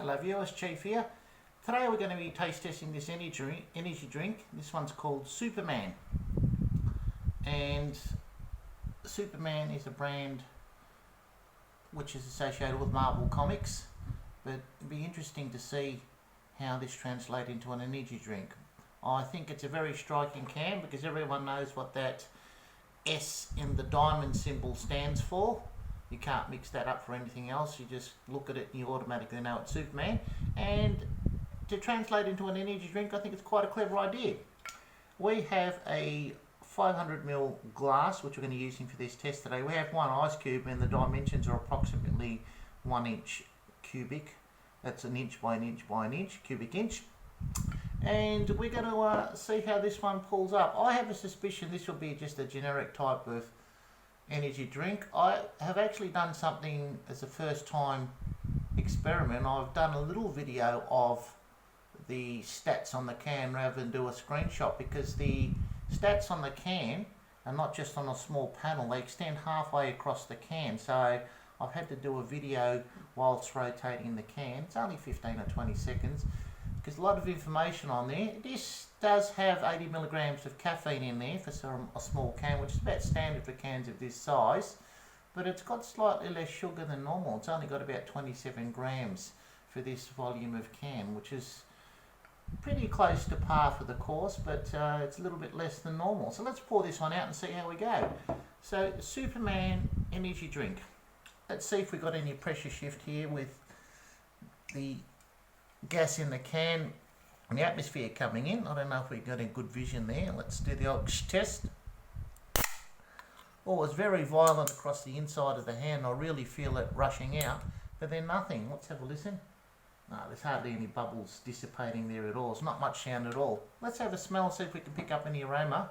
Hello viewers, Chief here. Today we're going to be taste testing this energy drink. This one's called Superman. And Superman is a brand which is associated with Marvel Comics. But it'd be interesting to see how this translates into an energy drink. I think it's a very striking can because everyone knows what that S in the diamond symbol stands for. You can't mix that up for anything else. You just look at it and you automatically know it's Superman. And to translate into an energy drink, I think it's quite a clever idea. We have a 500ml glass, which we're going to be using for this test today. We have one ice cube and the dimensions are approximately 1 inch cubic. That's an inch by an inch by an inch, cubic inch. And we're going to see how this one pulls up. I have a suspicion this will be just a generic type of energy drink. I have actually done something as a first time experiment. I've done a little video of the stats on the can rather than do a screenshot, because the stats on the can are not just on a small panel, they extend halfway across the can. So I've had to do a video whilst rotating the can. It's only 15 or 20 seconds because a lot of information on there. This does have 80 milligrams of caffeine in there for a small can, which is about standard for cans of this size, but it's got slightly less sugar than normal. It's only got about 27 grams for this volume of can, which is pretty close to par for the course, but it's a little bit less than normal. So let's pour this one out and see how we go. So Superman energy drink. Let's see if we got any pressure shift here with the gas in the can and the atmosphere coming in. I don't know if we got a good vision there. Let's do the ox test. Oh, it's very violent across the inside of the hand. I really feel it rushing out, but then nothing. Let's have a listen. No, there's hardly any bubbles dissipating there at all. It's not much sound at all. Let's have a smell, see if we can pick up any aroma.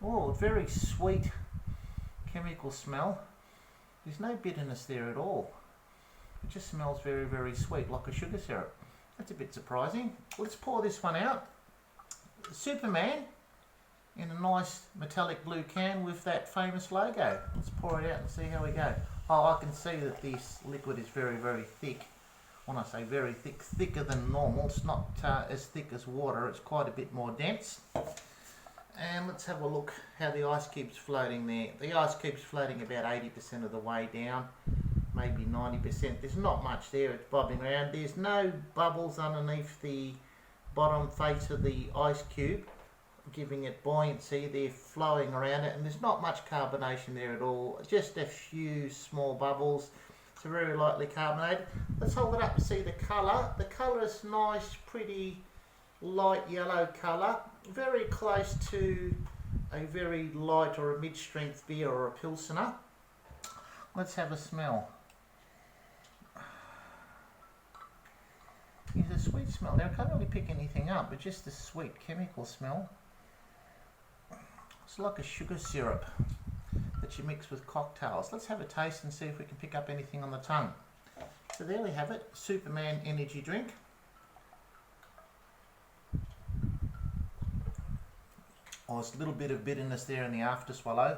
Oh, very sweet chemical smell. There's no bitterness there at all. It just smells very, very sweet, like a sugar syrup. That's a bit surprising. Let's pour this one out. Superman in a nice metallic blue can with that famous logo. Let's pour it out and see how we go. Oh, I can see that this liquid is very, very thick. When I say very thick, thicker than normal. It's not as thick as water. It's quite a bit more dense. And let's have a look how the ice cube's floating there. The ice cube's floating about 80% of the way down, maybe 90%. There's not much there, it's bobbing around. There's no bubbles underneath the bottom face of the ice cube, giving it buoyancy. They're flowing around it, and there's not much carbonation there at all. Just a few small bubbles. It's very lightly carbonated. Let's hold it up and see the colour. The colour is nice, pretty light yellow colour, very close to a very light or a mid-strength beer or a Pilsner. Let's have a smell. It's a sweet smell. Now I can't really pick anything up, but just a sweet chemical smell. It's like a sugar syrup that you mix with cocktails. Let's have a taste and see if we can pick up anything on the tongue. So there we have it, Superman energy drink. Oh, there's a little bit of bitterness there in the after swallow.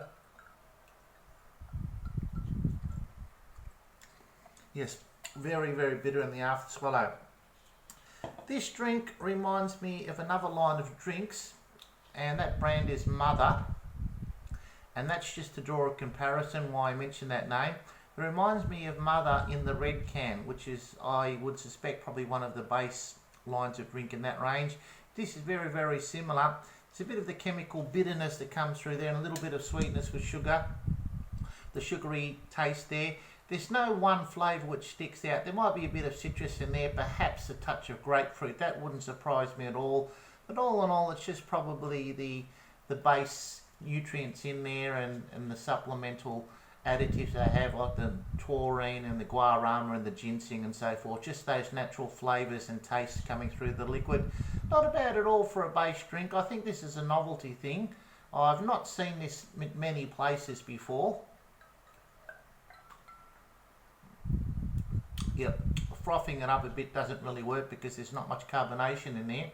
Yes, very, very bitter in the after swallow. This drink reminds me of another line of drinks, and that brand is Mother. And that's just to draw a comparison why I mentioned that name. It reminds me of Mother in the red can, which is, I would suspect, probably one of the base lines of drink in that range. This is very, very similar. It's a bit of the chemical bitterness that comes through there and a little bit of sweetness with sugar. The sugary taste there. There's no one flavour which sticks out. There might be a bit of citrus in there, perhaps a touch of grapefruit. That wouldn't surprise me at all. But all in all, it's just probably the base nutrients in there and the supplemental additives they have, like the taurine and the guarana and the ginseng and so forth. Just those natural flavours and tastes coming through the liquid. Not bad at all for a base drink. I think this is a novelty thing. I've not seen this in many places before. Yep, frothing it up a bit doesn't really work because there's not much carbonation in there.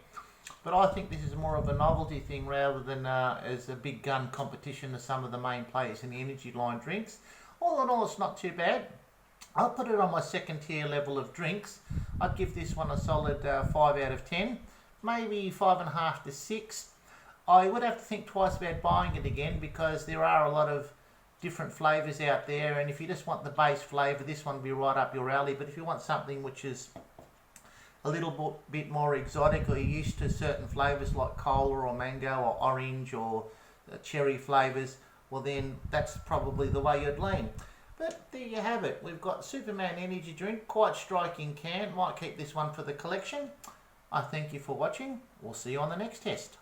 But I think this is more of a novelty thing rather than as a big gun competition to some of the main players in the energy line drinks. All in all, it's not too bad. I'll put it on my second tier level of drinks. I'd give this one a solid 5 out of 10, maybe 5.5 to 6. I would have to think twice about buying it again because there are a lot of different flavours out there, and if you just want the base flavour, this one will be right up your alley. But if you want something which is a little bit more exotic, or you're used to certain flavours like cola or mango or orange or cherry flavours, well then that's probably the way you'd lean. But there you have it. We've got Superman Energy Drink, quite striking can. Might keep this one for the collection. I thank you for watching. We'll see you on the next test.